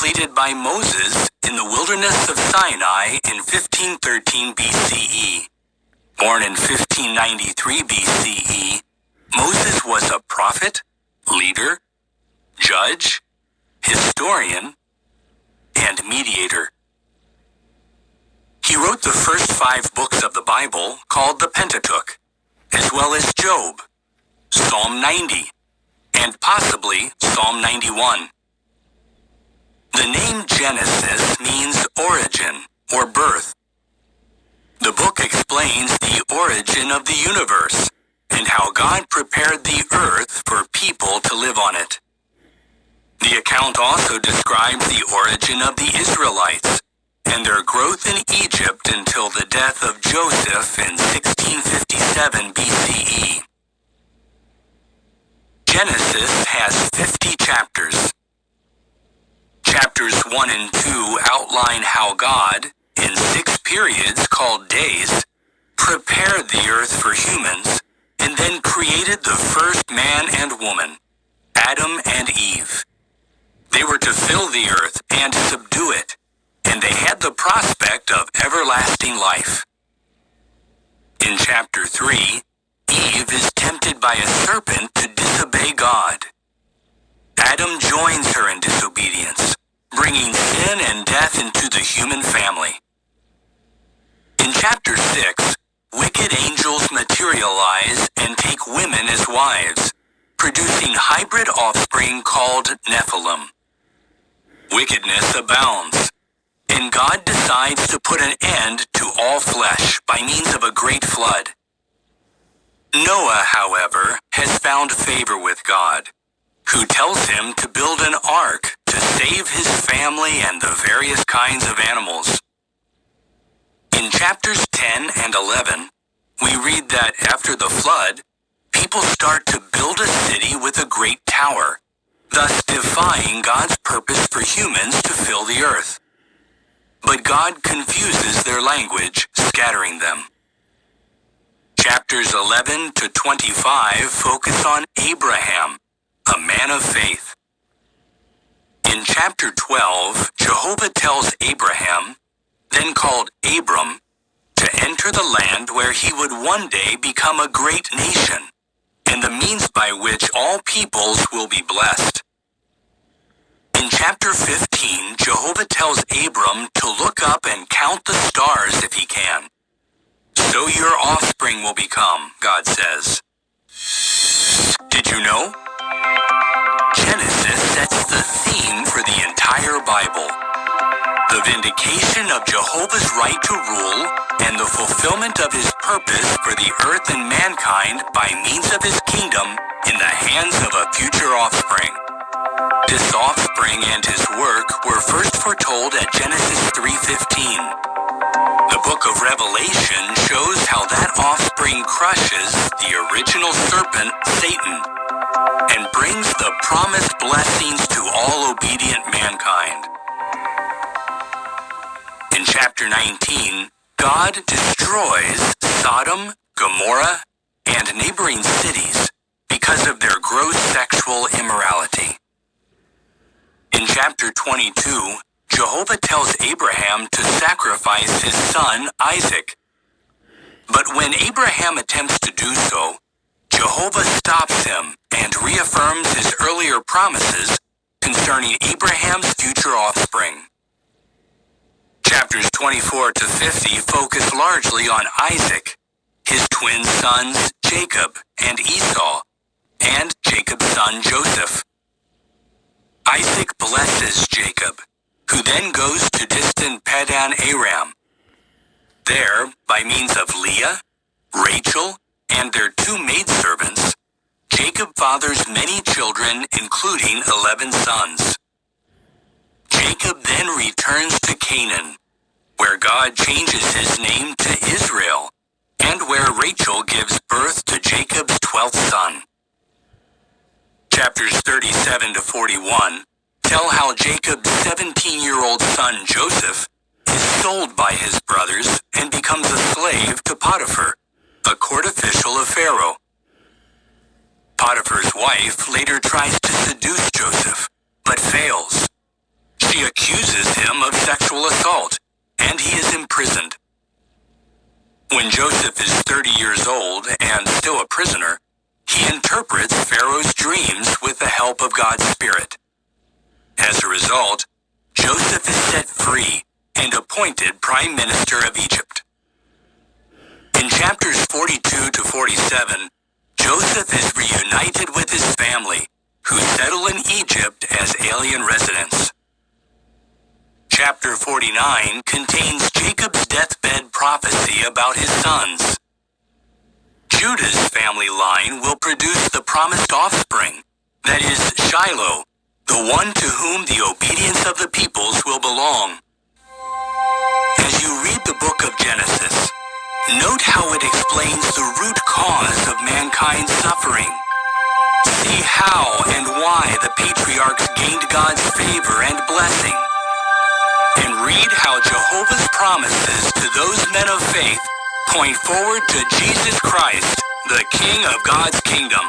completed by Moses in the wilderness of Sinai in 1513 BCE. Born in 1593 BCE, Moses was a prophet, leader, judge, historian, and mediator. He wrote the first 5 books of the Bible called the Pentateuch, as well as Job, Psalm 90, and possibly Psalm 91. The name Genesis means origin or birth. The book explains the origin of the universe and how God prepared the earth for people to live on it. The account also describes the origin of the Israelites and their growth in Egypt until the death of Joseph in 1657 BCE. Genesis has 50 chapters. Chapters 1 and 2 outline how God, in 6 periods called days, prepared the earth for humans and then created the first man and woman, Adam and Eve. They were to fill the earth and subdue it, and they had the prospect of everlasting life. In chapter 3, Eve is tempted by a serpent to disobey God. Adam joins her in disobedience, bringing sin and death into the human family. In chapter 6, wicked angels materialize and take women as wives, producing hybrid offspring called Nephilim. Wickedness abounds, and God decides to put an end to all flesh by means of a great flood. Noah, however, has found favor with God, who tells him to build an ark to save his family and the various kinds of animals. In chapters 10 and 11, we read that after the flood, people start to build a city with a great tower, thus defying God's purpose for humans to fill the earth. But God confuses their language, scattering them. Chapters 11 to 25 focus on Abraham, a man of faith. In chapter 12, Jehovah tells Abraham, then called Abram, to enter the land where he would one day become a great nation, and the means by which all peoples will be blessed. In chapter 15, Jehovah tells Abram to look up and count the stars if he can. So your offspring will become, God says. Did you know? Genesis sets the theme for the entire Bible. The vindication of Jehovah's right to rule and the fulfillment of his purpose for the earth and mankind by means of his kingdom in the hands of a future offspring. This offspring and his work were first foretold at Genesis 3:15. The book of Revelation shows how that offspring crushes the original serpent, Satan, and brings the promised blessings to all obedient mankind. In chapter 19, God destroys Sodom, Gomorrah, and neighboring cities because of their gross sexual immorality. In chapter 22, Jehovah tells Abraham to sacrifice his son, Isaac. But when Abraham attempts to do so, Jehovah stops him and reaffirms his earlier promises concerning Abraham's future offspring. Chapters 24 to 50 focus largely on Isaac, his twin sons Jacob and Esau, and Jacob's son Joseph. Isaac blesses Jacob, who then goes to distant Padan Aram. There, by means of Leah, Rachel, and their 2 maidservants, Jacob fathers many children, including 11 sons. Jacob then returns to Canaan, where God changes his name to Israel, and where Rachel gives birth to Jacob's 12th son. Chapters 37 to 41 tell how Jacob's 17-year-old son Joseph is sold by his brothers and becomes a slave to Potiphar, a court official of Pharaoh. Potiphar's wife later tries to seduce Joseph, but fails. She She accuses him of sexual assault, and he is imprisoned. When Joseph is 30 years old and still a prisoner, he interprets Pharaoh's dreams with the help of God's Spirit. As a result, Joseph is set free and appointed Prime Minister of Egypt. In chapters 42 to 47, Joseph is reunited with his family, who settle in Egypt as alien residents. Chapter 49 contains Jacob's deathbed prophecy about his sons. Judah's family line will produce the promised offspring, that is, Shiloh, the one to whom the obedience of the peoples will belong. As you read the book of Genesis, note how it explains the root cause of mankind's suffering. See how and why the patriarchs gained God's favor and blessing. And read how Jehovah's promises to those men of faith point forward to Jesus Christ, the King of God's kingdom.